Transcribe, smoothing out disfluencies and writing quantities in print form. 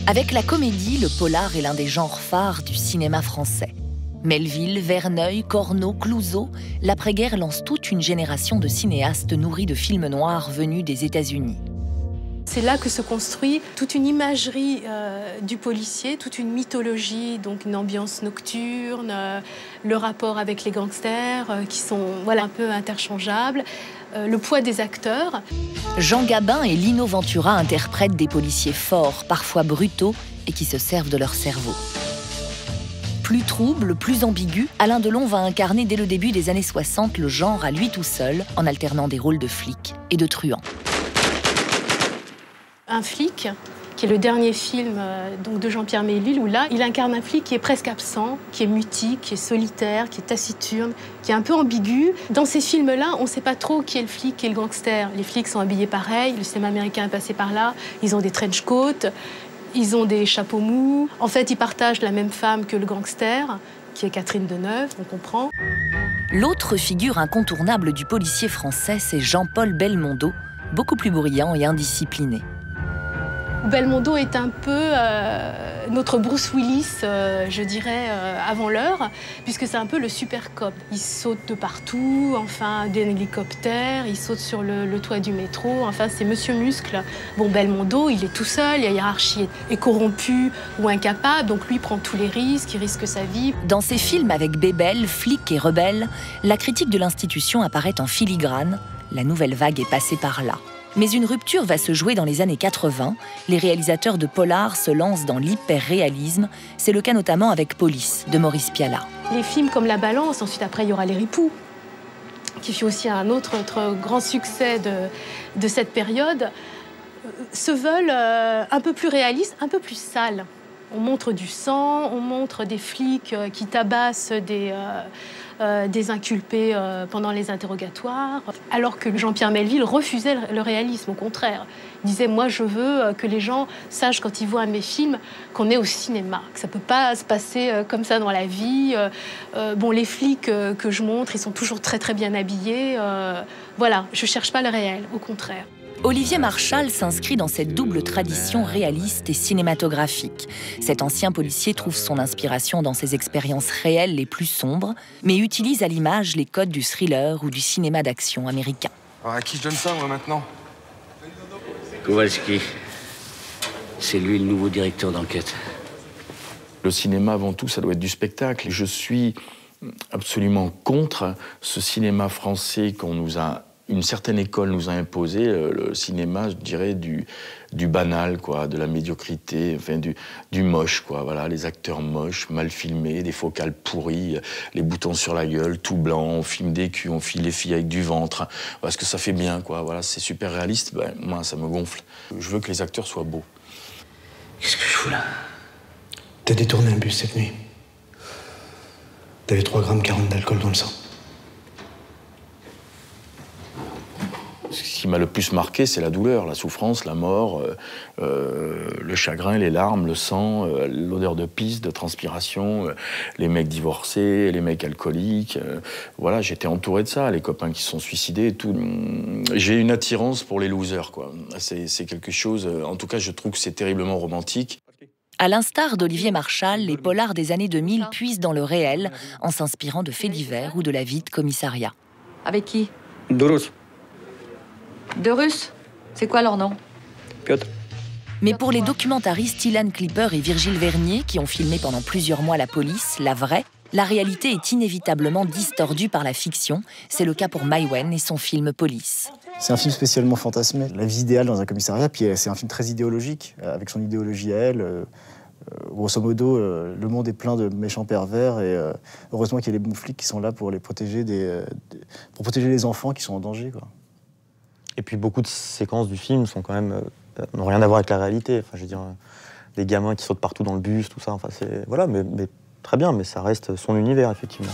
Avec la comédie, le polar est l'un des genres phares du cinéma français. Melville, Verneuil, Corneau, Clouzot, l'après-guerre lance toute une génération de cinéastes nourris de films noirs venus des États-Unis. C'est là que se construit toute une imagerie du policier, toute une mythologie, donc une ambiance nocturne, le rapport avec les gangsters qui sont un peu interchangeables, le poids des acteurs. Jean Gabin et Lino Ventura interprètent des policiers forts, parfois brutaux, et qui se servent de leur cerveau. Plus trouble, plus ambigu, Alain Delon va incarner dès le début des années 60 le genre à lui tout seul, en alternant des rôles de flic et de truand. Un flic, qui est le dernier film donc de Jean-Pierre Melville, où là, il incarne un flic qui est presque absent, qui est mutique, qui est solitaire, qui est taciturne, qui est un peu ambigu. Dans ces films-là, on ne sait pas trop qui est le flic, qui est le gangster. Les flics sont habillés pareil, le cinéma américain est passé par là, ils ont des trench coats, ils ont des chapeaux mous. En fait, ils partagent la même femme que le gangster, qui est Catherine Deneuve, on comprend. L'autre figure incontournable du policier français, c'est Jean-Paul Belmondo, beaucoup plus bruyant et indiscipliné. Belmondo est un peu notre Bruce Willis, je dirais, avant l'heure, puisque c'est un peu le super cop. Il saute de partout, enfin, d'un hélicoptère, il saute sur le toit du métro, enfin, c'est Monsieur Muscle. Bon, Belmondo, il est tout seul, la hiérarchie est corrompue ou incapable, donc lui prend tous les risques, il risque sa vie. Dans ses films avec Bébel, Flic et Rebelle, la critique de l'institution apparaît en filigrane. La nouvelle vague est passée par là. Mais une rupture va se jouer dans les années 80. Les réalisateurs de polar se lancent dans l'hyper-réalisme. C'est le cas notamment avec Police, de Maurice Pialat. Les films comme La Balance, ensuite après il y aura Les Ripoux, qui fut aussi un autre grand succès de cette période, se veulent un peu plus réalistes, un peu plus sales. On montre du sang, on montre des flics qui tabassent des inculpés pendant les interrogatoires, alors que Jean-Pierre Melville refusait le réalisme, au contraire. Il disait « moi je veux que les gens sachent quand ils voient mes films qu'on est au cinéma, que ça ne peut pas se passer comme ça dans la vie. Bon, les flics que je montre, ils sont toujours très très bien habillés. Voilà, je ne cherche pas le réel, au contraire. » Olivier Marchal s'inscrit dans cette double tradition réaliste et cinématographique. Cet ancien policier trouve son inspiration dans ses expériences réelles les plus sombres, mais utilise à l'image les codes du thriller ou du cinéma d'action américain. Alors à qui je donne ça, moi, maintenant? Kowalski. C'est lui le nouveau directeur d'enquête. Le cinéma, avant tout, ça doit être du spectacle. Je suis absolument contre ce cinéma français qu'on nous a... Une certaine école nous a imposé le cinéma, je dirais, du banal, quoi, de la médiocrité, enfin, du moche, quoi. Voilà, les acteurs moches, mal filmés, des focales pourries, les boutons sur la gueule, tout blanc, on filme des culs, on filme les filles avec du ventre, parce que ça fait bien, quoi. Voilà, c'est super réaliste, ben, moi, ça me gonfle. Je veux que les acteurs soient beaux. Qu'est-ce que je fous là? T'as détourné un bus cette nuit. T'avais 3,40 g d'alcool dans le sang. Ce qui m'a le plus marqué, c'est la douleur, la souffrance, la mort, le chagrin, les larmes, le sang, l'odeur de pisse, de transpiration, les mecs divorcés, les mecs alcooliques. Voilà, j'étais entouré de ça, les copains qui se sont suicidés et tout. J'ai une attirance pour les losers, quoi. C'est quelque chose, en tout cas, je trouve que c'est terriblement romantique. À l'instar d'Olivier Marchal, les polars des années 2000 puisent dans le réel en s'inspirant de faits divers ou de la vie de commissariat. Avec qui? Deux Russes. Deux Russes? C'est quoi leur nom? Piotr. Mais pour les documentaristes Ilan Clipper et Virgile Vernier, qui ont filmé pendant plusieurs mois la police, la vraie, la réalité est inévitablement distordue par la fiction. C'est le cas pour Maïwenn et son film Police. C'est un film spécialement fantasmé. La vie idéale dans un commissariat, puis c'est un film très idéologique, avec son idéologie à elle. Grosso modo, le monde est plein de méchants pervers et heureusement qu'il y a les bons flics qui sont là pour les protéger pour protéger les enfants qui sont en danger, quoi. Et puis beaucoup de séquences du film sont quand même n'ont rien à voir avec la réalité. Enfin, je veux dire, des gamins qui sautent partout dans le bus, tout ça. Enfin, c'est voilà, mais très bien, mais ça reste son univers effectivement.